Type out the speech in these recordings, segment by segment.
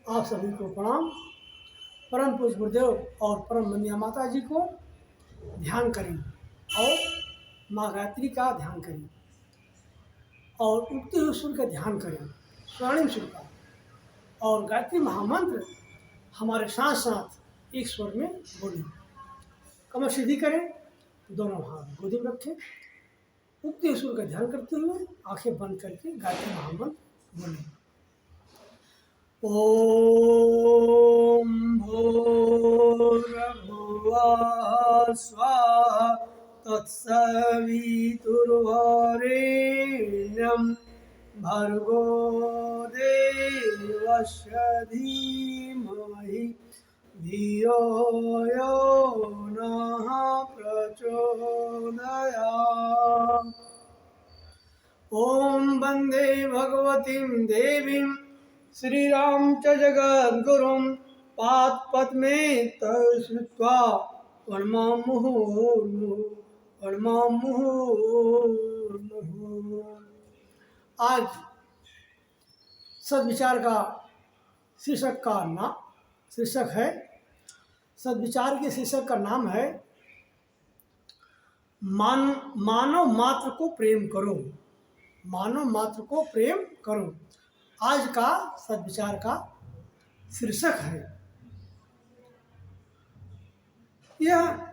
आप सभी को प्रणाम। परम पूज्य गुरुदेव और परम वंदनीय माता जी को ध्यान करें और माँ गायत्री का ध्यान करें और उगते हुए सूर्य का ध्यान करें, स्वर्णिम सूर्य का। और गायत्री महामंत्र हमारे साथ साथ एक स्वर में बोलें। कमर सीधी करें, दोनों हाथ गोदी में रखें, उगते हुए सूर्य का ध्यान करते हुए आंखें बंद करके गायत्री महामंत्र बोलें। ओम भूर्भुवः स्वः तत्सवितुर्वरेण्यं भर्गो देवस्य धीमहि धियो यो नः प्रचोदयात्। ओम वंदे भगवतीं देवीं श्रीराम च जगद्गुरुं पादपद्मे तौ श्रुत्वा प्रणमामुहुर्मुहुर्मुहुर्मुहुः। आज सद्विचार का शीर्षक है सद्विचार के शीर्षक का नाम है मानव मात्र को प्रेम करो। मानव मात्र को प्रेम करो आज का सद्विचार का शीर्षक है। यह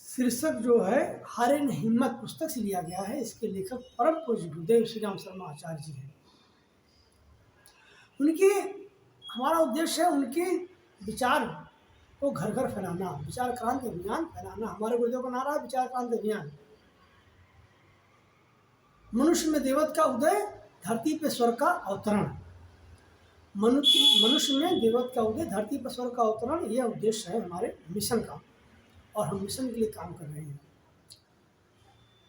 शीर्षक जो है हरेन हिम्मत पुस्तक से लिया गया है। इसके लेखक परम पूज्य गुरुदेव श्री राम शर्मा आचार्य जी हैं। उनके हमारा उद्देश्य है उनके विचार को घर घर फैलाना, विचार क्रांति अभियान फैलाना। हमारे गुरुदेव का नारा है विचार क्रांति अभियान। मनुष्य में देवत्व का उदय, धरती पे स्वर्ग का अवतरण। मनुष्य में देवत्व का उदय, धरती पर स्वर्ग का अवतरण, यह उद्देश्य है हमारे मिशन का और हम मिशन के लिए काम कर रहे हैं।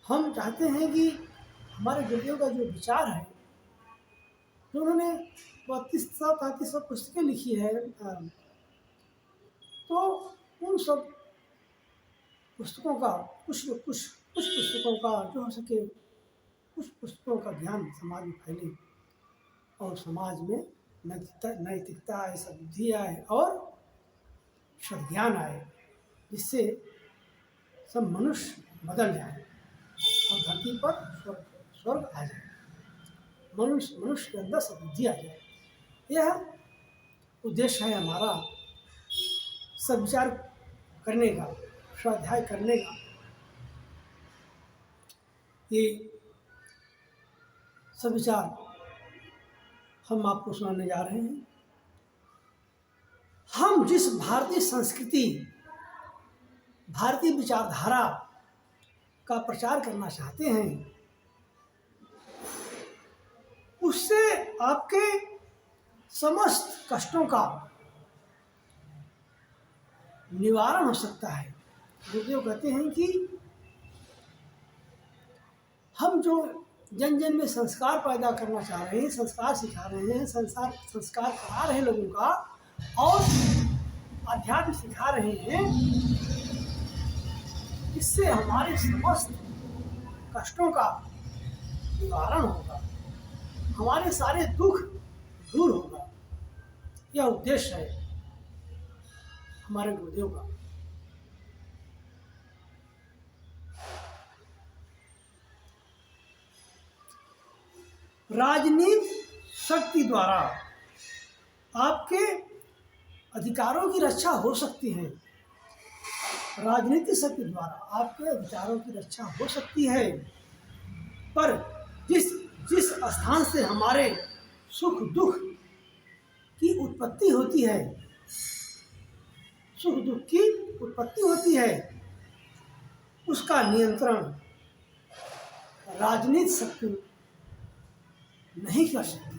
हम चाहते हैं कि हमारे गुरुदेव का जो विचार है, जो उन्होंने 32-33 पुस्तकें लिखी है, तो उन सब पुस्तकों का कुछ पुस्तकों का जो हो सके कुछ पुस्तकों का ज्ञान समाज में फैले और समाज में नैतिकता आए, सद्बुद्धि आए और सद्ज्ञान आए, जिससे सब मनुष्य बदल जाए और धरती पर स्वर्ग आ जाए, मनुष्य के अंदर सद्बुद्धि आ जाए। यह उद्देश्य है हमारा सद्विचार करने का, स्वाध्याय करने का। ये सद्विचार हम आपको सुनाने जा रहे हैं। हम जिस भारतीय संस्कृति, भारतीय विचारधारा का प्रचार करना चाहते हैं, उससे आपके समस्त कष्टों का निवारण हो सकता है। गुरुदेव कहते हैं कि हम जो जन जन में संस्कार पैदा करना चाह रहे हैं, संस्कार सिखा रहे हैं, संस्कार करा रहे हैं लोगों का और अध्यात्म सिखा रहे हैं, इससे हमारे समस्त कष्टों का निवारण होगा, हमारे सारे दुख दूर होगा। यह उद्देश्य है हमारे गुरुदेव का। राजनीति शक्ति द्वारा आपके अधिकारों की रक्षा हो सकती है। राजनीतिक शक्ति द्वारा आपके अधिकारों की रक्षा हो सकती है, पर जिस स्थान से हमारे सुख दुख की उत्पत्ति होती है, सुख दुख की उत्पत्ति होती है, उसका नियंत्रण राजनीतिक शक्ति नहीं कर सकती।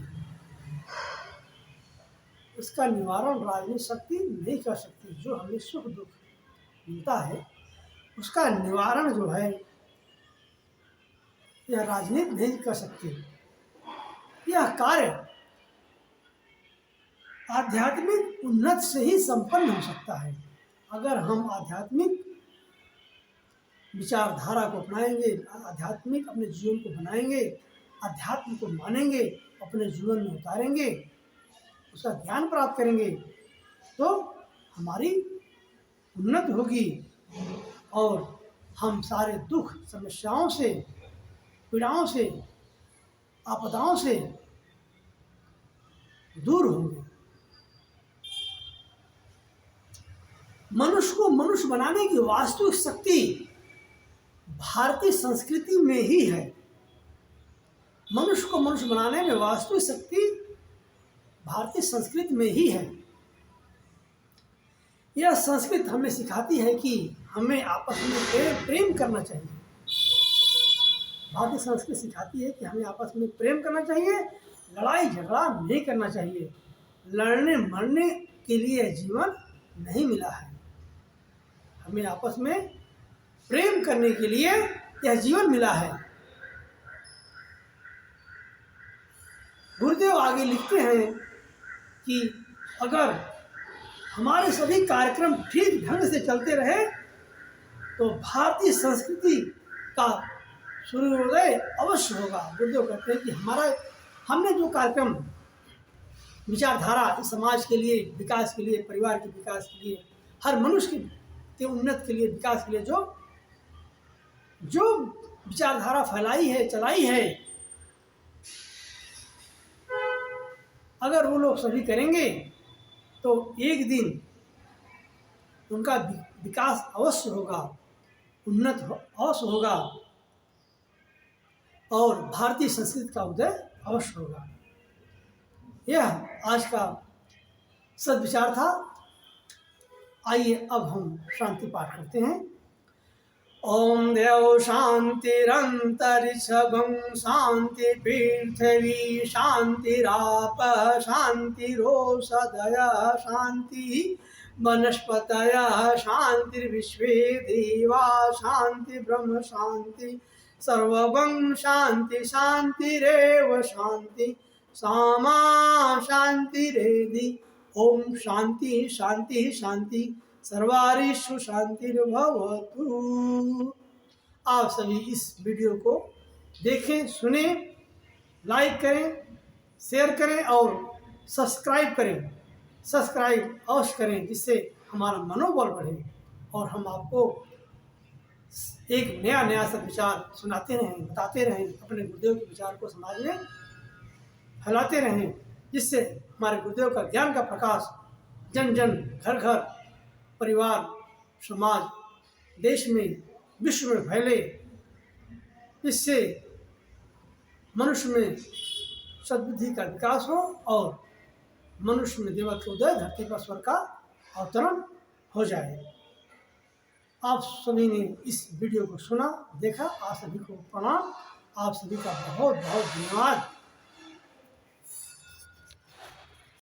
इसका निवारण राजनीतिक शक्ति नहीं कर सकती। जो हमें सुख दुख मिलता है उसका निवारण जो है यह राजनीति नहीं कर सकती। यह कार्य आध्यात्मिक उन्नति से ही संपन्न हो सकता है। अगर हम आध्यात्मिक विचारधारा को अपनाएंगे, आध्यात्मिक अपने जीवन को बनाएंगे, अध्यात्म को मानेंगे, अपने जीवन में उतारेंगे, उसका ज्ञान प्राप्त करेंगे तो हमारी उन्नति होगी और हम सारे दुख समस्याओं से, पीड़ाओं से, आपदाओं से दूर होंगे। मनुष्य को मनुष्य बनाने की वास्तविक शक्ति भारतीय संस्कृति में ही है। मनुष्य को मनुष्य बनाने में वास्तविक शक्ति भारतीय संस्कृति में ही है। यह संस्कृति हमें सिखाती है कि हमें आपस में प्रेम करना चाहिए। भारतीय संस्कृति सिखाती है कि हमें आपस में प्रेम करना चाहिए, लड़ाई झगड़ा नहीं करना चाहिए। लड़ने मरने के लिए जीवन नहीं मिला है, हमें आपस में प्रेम करने के लिए यह जीवन मिला है। गुरुदेव आगे लिखते हैं कि अगर हमारे सभी कार्यक्रम ठीक ढंग से चलते रहे तो भारतीय संस्कृति का सूर्योदय अवश्य होगा। गुरुदेव कहते हैं कि हमने जो कार्यक्रम, विचारधारा इस समाज के लिए, विकास के लिए, परिवार के विकास के लिए, हर मनुष्य के उन्नति के लिए, विकास के लिए जो विचारधारा फैलाई है, चलाई है, अगर वो लोग सभी करेंगे तो एक दिन उनका विकास अवश्य होगा, उन्नत अवश्य होगा और भारतीय संस्कृति का उदय अवश्य होगा। यह आज का सद्विचार था। आइए अब हम शांति पाठ करते हैं। ओम देव शांतिरंतरिक्षगं शांति पृथ्वी शांतिराप शांतिरोषधय शांति वनस्पतय शांतिर्विश्वे देवा शांति ब्रह्म शांति सर्वं शांति शांतिरेव शांति सामा शांतिरेधि। ओम शांति शांति शांति सर्वारिषु शांतिर्भवतु। आप सभी इस वीडियो को देखें, सुने, लाइक करें, शेयर करें और सब्सक्राइब करें। सब्सक्राइब अवश्य करें जिससे हमारा मनोबल बढ़े और हम आपको एक नया सद्विचार सुनाते रहें, बताते रहें, अपने गुरुदेव के विचार को समाज में फैलाते रहें, जिससे हमारे गुरुदेव का ज्ञान का प्रकाश जन जन, घर घर, परिवार, समाज, देश में, विश्व में फैले, जिससे मनुष्य में सद्बुद्धि का विकास हो और मनुष्य में देवत्व का उदय, धरती पर स्वर्ग का अवतरण हो जाए। आप सभी ने इस वीडियो को सुना, देखा, आप सभी को प्रणाम। आप सभी का बहुत बहुत धन्यवाद।